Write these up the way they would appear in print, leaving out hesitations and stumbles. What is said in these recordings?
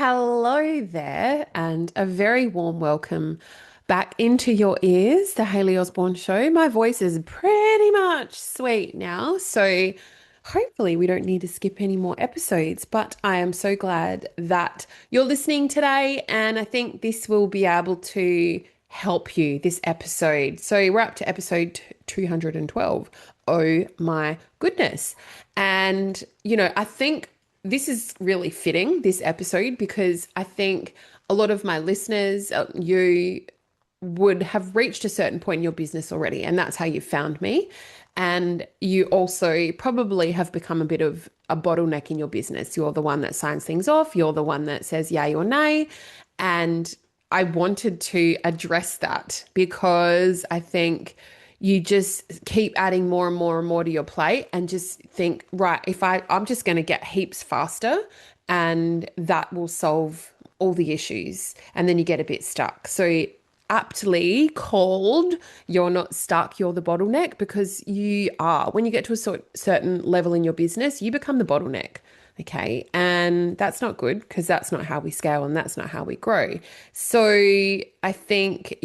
Hello there, and a very warm welcome back into your ears, the Hayley Osborne Show. My voice is pretty much sweet now, so hopefully we don't need to skip any more episodes. But I am so glad that you're listening today, and I think this will be able to help you this episode. So we're up to episode 212. Oh my goodness. And, I think this is really fitting, this episode, because I think a lot of my listeners, you would have reached a certain point in your business already, and that's how you found me. And you also probably have become a bit of a bottleneck in your business. You're the one that signs things off, you're the one that says yay or nay. And I wanted to address that because I think you just keep adding more and more and more to your plate and just think, right, if I'm just going to get heaps faster and that will solve all the issues. And then you get a bit stuck. So aptly called, you're not stuck, you're the bottleneck, because you are. When you get to a certain level in your business, you become the bottleneck. Okay. And that's not good because that's not how we scale and that's not how we grow. So I think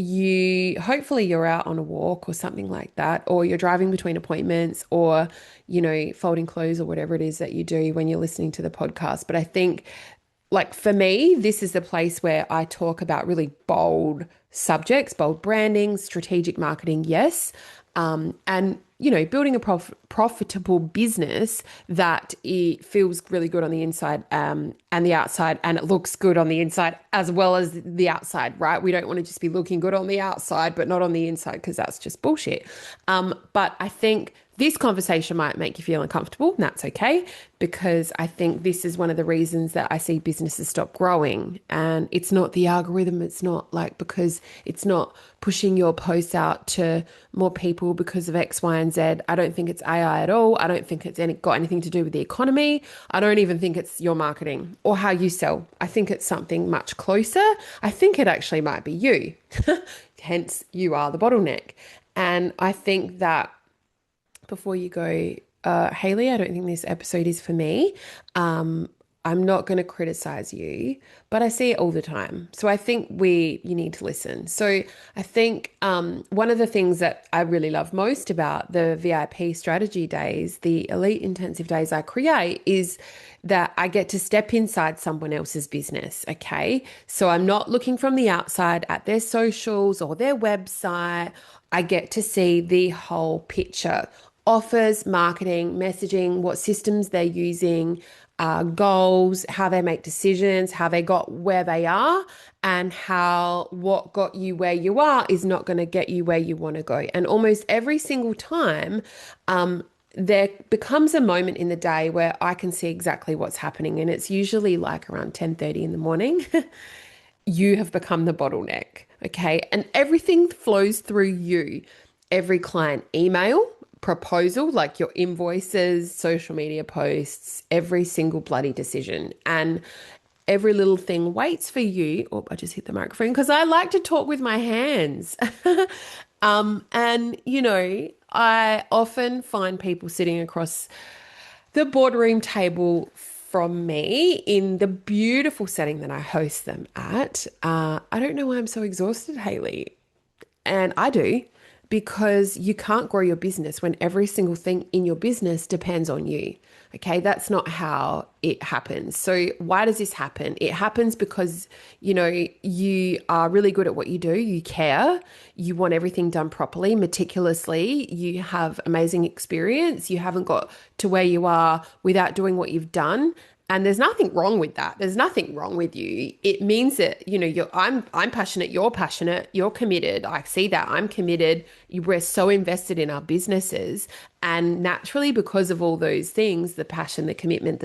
hopefully you're out on a walk or something like that, or you're driving between appointments or, folding clothes or whatever it is that you do when you're listening to the podcast. But I think, like, for me, this is the place where I talk about really bold subjects, bold branding, strategic marketing, yes. And, building a profitable business that it feels really good on the inside and the outside, and it looks good on the inside as well as the outside, right? We don't want to just be looking good on the outside, but not on the inside, because that's just bullshit. But I think this conversation might make you feel uncomfortable, and that's okay, because I think this is one of the reasons that I see businesses stop growing. And it's not the algorithm. It's not like because it's not pushing your posts out to more people because of X, Y, and Z. I don't think it's AI at all. I don't think it's got anything to do with the economy. I don't even think it's your marketing or how you sell. I think it's something much closer. I think it actually might be you. Hence, you are the bottleneck. And I think that before you go, Hayley, I don't think this episode is for me. I'm not going to criticize you, but I see it all the time. So I think you need to listen. So I think one of the things that I really love most about the VIP strategy days, the elite intensive days I create, is that I get to step inside someone else's business. Okay. So I'm not looking from the outside at their socials or their website. I get to see the whole picture: offers, marketing, messaging, what systems they're using, goals, how they make decisions, how they got where they are, and how what got you where you are is not going to get you where you want to go. And almost every single time, there becomes a moment in the day where I can see exactly what's happening. And it's usually like around 10:30 in the morning. You have become the bottleneck. Okay. And everything flows through you. Every client email, proposal, like your invoices, social media posts, every single bloody decision. And every little thing waits for you. Oh, I just hit the microphone because I like to talk with my hands. And, I often find people sitting across the boardroom table from me in the beautiful setting that I host them at. I don't know why I'm so exhausted, Hayley. And I do, because you can't grow your business when every single thing in your business depends on you. Okay, that's not how it happens. So why does this happen? It happens because, you are really good at what you do. You care. You want everything done properly, meticulously. You have amazing experience. You haven't got to where you are without doing what you've done. And there's nothing wrong with that. There's nothing wrong with you. It means that, I'm passionate, you're committed. I see that. I'm committed. We're so invested in our businesses. And naturally, because of all those things, the passion, the commitment,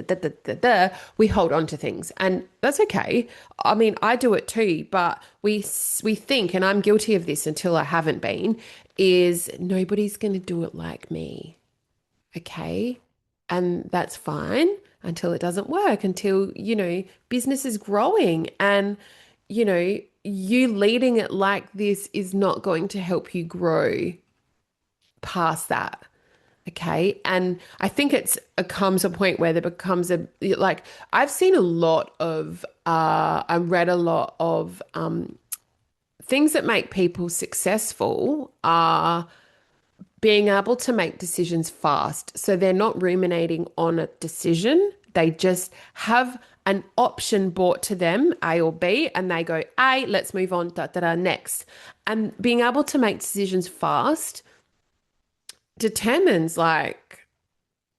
we hold on to things. And that's okay. I mean, I do it too, but we think, and I'm guilty of this until I haven't been, is nobody's going to do it like me. Okay. And that's fine until it doesn't work, until, business is growing, and, you leading it like this is not going to help you grow past that. Okay. And I think it comes a point where there becomes like, I've seen a lot of, I read a lot of things that make people successful are being able to make decisions fast. So they're not ruminating on a decision. They just have an option brought to them, A or B, and they go, A, let's move on, da, da, da, next. And being able to make decisions fast determines like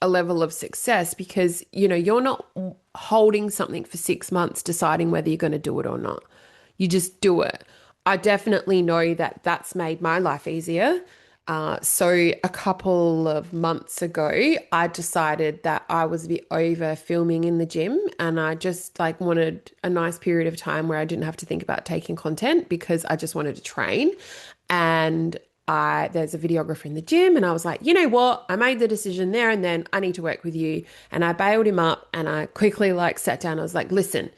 a level of success because, you're not holding something for 6 months deciding whether you're going to do it or not. You just do it. I definitely know that that's made my life easier. So a couple of months ago, I decided that I was a bit over filming in the gym and I just like wanted a nice period of time where I didn't have to think about taking content because I just wanted to train. And there's a videographer in the gym and I was like, you know what? I made the decision there and then I need to work with you. And I bailed him up and I quickly like sat down. I was like, listen,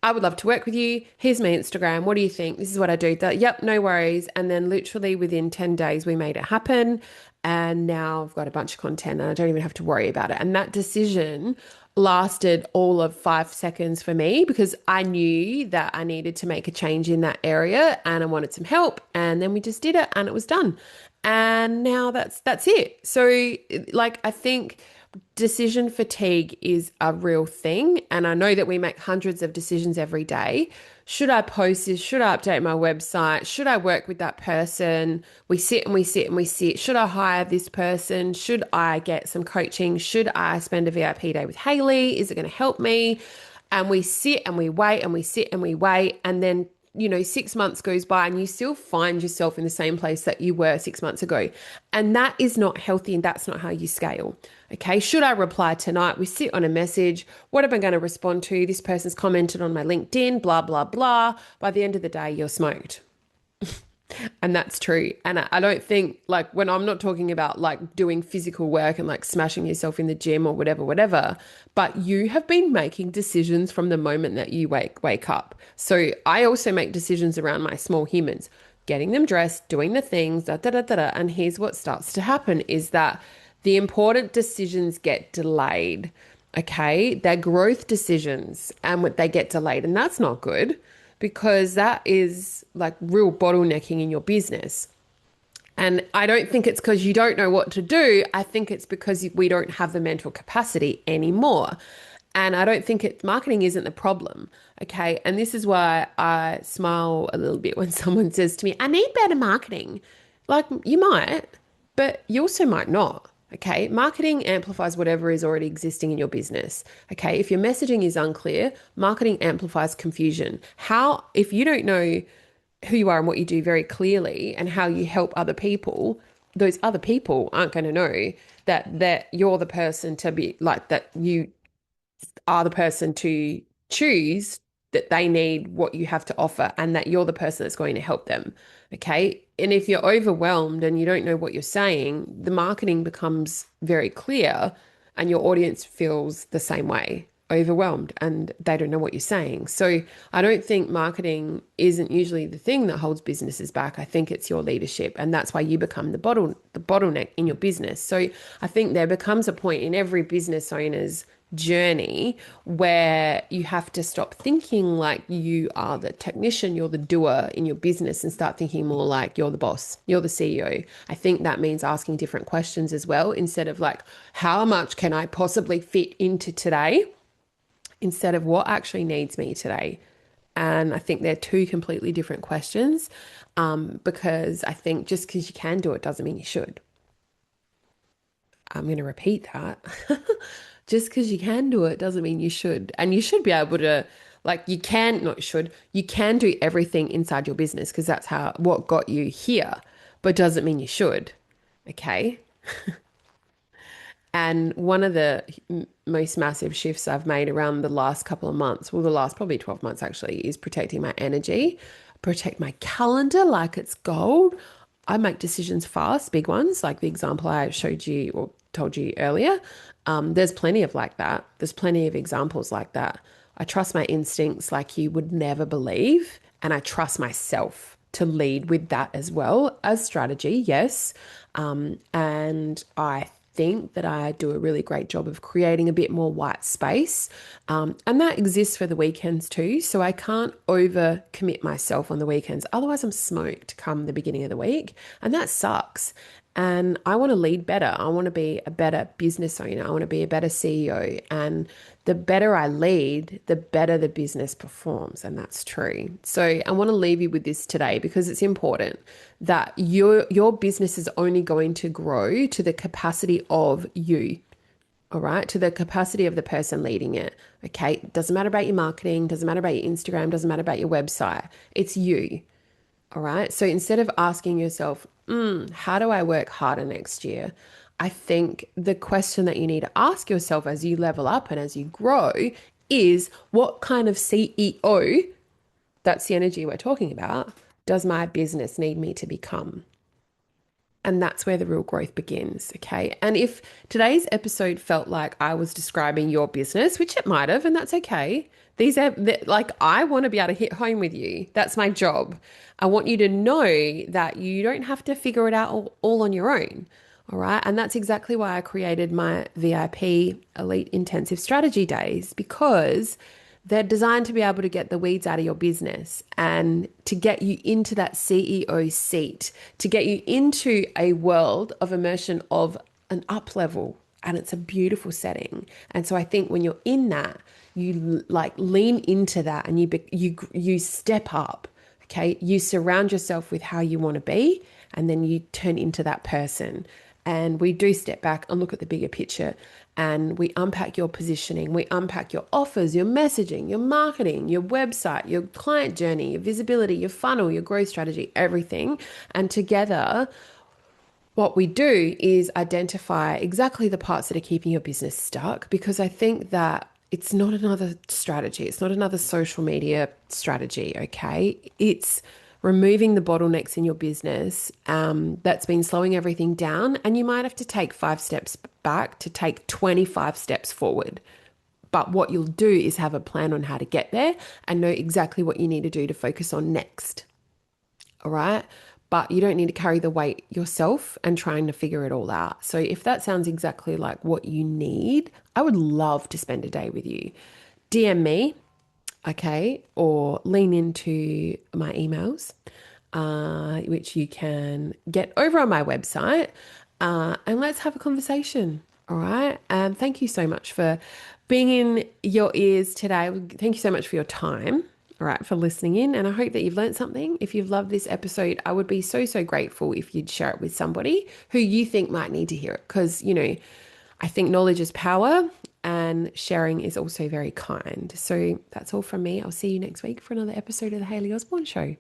I would love to work with you. Here's my Instagram. What do you think? This is what I do. Yep, no worries. And then literally within 10 days, we made it happen. And now I've got a bunch of content and I don't even have to worry about it. And that decision lasted all of 5 seconds for me because I knew that I needed to make a change in that area and I wanted some help. And then we just did it and it was done. And now that's it. So like I think decision fatigue is a real thing. And I know that we make hundreds of decisions every day. Should I post this? Should I update my website? Should I work with that person? We sit and we sit and we sit. Should I hire this person? Should I get some coaching? Should I spend a VIP day with Hayley? Is it going to help me? And we sit and we wait and we sit and we wait. And then 6 months goes by and you still find yourself in the same place that you were 6 months ago. And that is not healthy and that's not how you scale. Okay, should I reply tonight? We sit on a message. What am I going to respond to? This person's commented on my LinkedIn, blah, blah, blah. By the end of the day, you're smoked. And that's true. And I don't think like when I'm not talking about like doing physical work and like smashing yourself in the gym or whatever, whatever, but you have been making decisions from the moment that you wake up. So I also make decisions around my small humans, getting them dressed, doing the things, da, da, da, da, da. And here's what starts to happen is that the important decisions get delayed. Okay. They're growth decisions and they get delayed. And that's not good because that is like real bottlenecking in your business. And I don't think it's because you don't know what to do. I think it's because we don't have the mental capacity anymore. And I don't think marketing isn't the problem. Okay. And this is why I smile a little bit when someone says to me, I need better marketing. Like you might, but you also might not. Okay. Marketing amplifies whatever is already existing in your business. Okay. If your messaging is unclear, marketing amplifies confusion. If you don't know who you are and what you do very clearly and how you help other people, those other people aren't going to know that you're the person to be like, that you are the person to choose, that they need what you have to offer and that you're the person that's going to help them. Okay. And if you're overwhelmed and you don't know what you're saying, the marketing becomes very clear and your audience feels the same way, overwhelmed, and they don't know what you're saying. So I don't think marketing isn't usually the thing that holds businesses back. I think it's your leadership, and that's why you become the bottleneck in your business. So I think there becomes a point in every business owner's journey where you have to stop thinking like you are the technician, you're the doer in your business, and start thinking more like you're the boss, you're the CEO. I think that means asking different questions as well, instead of like, how much can I possibly fit into today? Instead of what actually needs me today. And I think they're two completely different questions, because I think just because you can do it doesn't mean you should. I'm going to repeat that. Just because you can do it doesn't mean you should. And you should be able to, like, you can, not should, you can do everything inside your business because that's what got you here, but doesn't mean you should. Okay. And one of the most massive shifts I've made around the last couple of months, well, the last probably 12 months actually, is protecting my energy, protect my calendar like it's gold. I make decisions fast, big ones, like the example I showed you or told you earlier. There's plenty of like that. There's plenty of examples like that. I trust my instincts like you would never believe. And I trust myself to lead with that as well as strategy, yes. And I think that I do a really great job of creating a bit more white space. And that exists for the weekends too. So I can't over commit myself on the weekends. Otherwise, I'm smoked come the beginning of the week. And that sucks. And I want to lead better. I want to be a better business owner. I want to be a better CEO. And the better I lead, the better the business performs. And that's true. So I want to leave you with this today because it's important that your business is only going to grow to the capacity of you. All right, to the capacity of the person leading it. Okay, doesn't matter about your marketing, doesn't matter about your Instagram, doesn't matter about your website. It's you. All right. So instead of asking yourself, how do I work harder next year? I think the question that you need to ask yourself as you level up and as you grow is what kind of CEO, that's the energy we're talking about, does my business need me to become? And that's where the real growth begins. Okay. And if today's episode felt like I was describing your business, which it might have, and that's okay. These are like, I want to be able to hit home with you. That's my job. I want you to know that you don't have to figure it out all on your own. All right. And that's exactly why I created my VIP Elite Intensive Strategy Days because they're designed to be able to get the weeds out of your business and to get you into that CEO seat, to get you into a world of immersion of an up level. And it's a beautiful setting. And so I think when you're in that, you like lean into that and you step up. Okay. You surround yourself with how you want to be, and then you turn into that person. And we do step back and look at the bigger picture and we unpack your positioning, we unpack your offers, your messaging, your marketing, your website, your client journey, your visibility, your funnel, your growth strategy, everything. And together, what we do is identify exactly the parts that are keeping your business stuck because I think that it's not another strategy. It's not another social media strategy, okay? It's removing the bottlenecks in your business that's been slowing everything down. And you might have to take 5 steps back to take 25 steps forward. But what you'll do is have a plan on how to get there and know exactly what you need to do to focus on next. All right. But you don't need to carry the weight yourself and trying to figure it all out. So if that sounds exactly like what you need, I would love to spend a day with you. DM me, okay, or lean into my emails, which you can get over on my website, and let's have a conversation. All right. Thank you so much for being in your ears today. Thank you so much for your time. All right, for listening in. And I hope that you've learned something. If you've loved this episode, I would be so, so grateful if you'd share it with somebody who you think might need to hear it. Because, I think knowledge is power and sharing is also very kind. So that's all from me. I'll see you next week for another episode of the Hayley Osborne Show.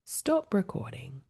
Stop recording.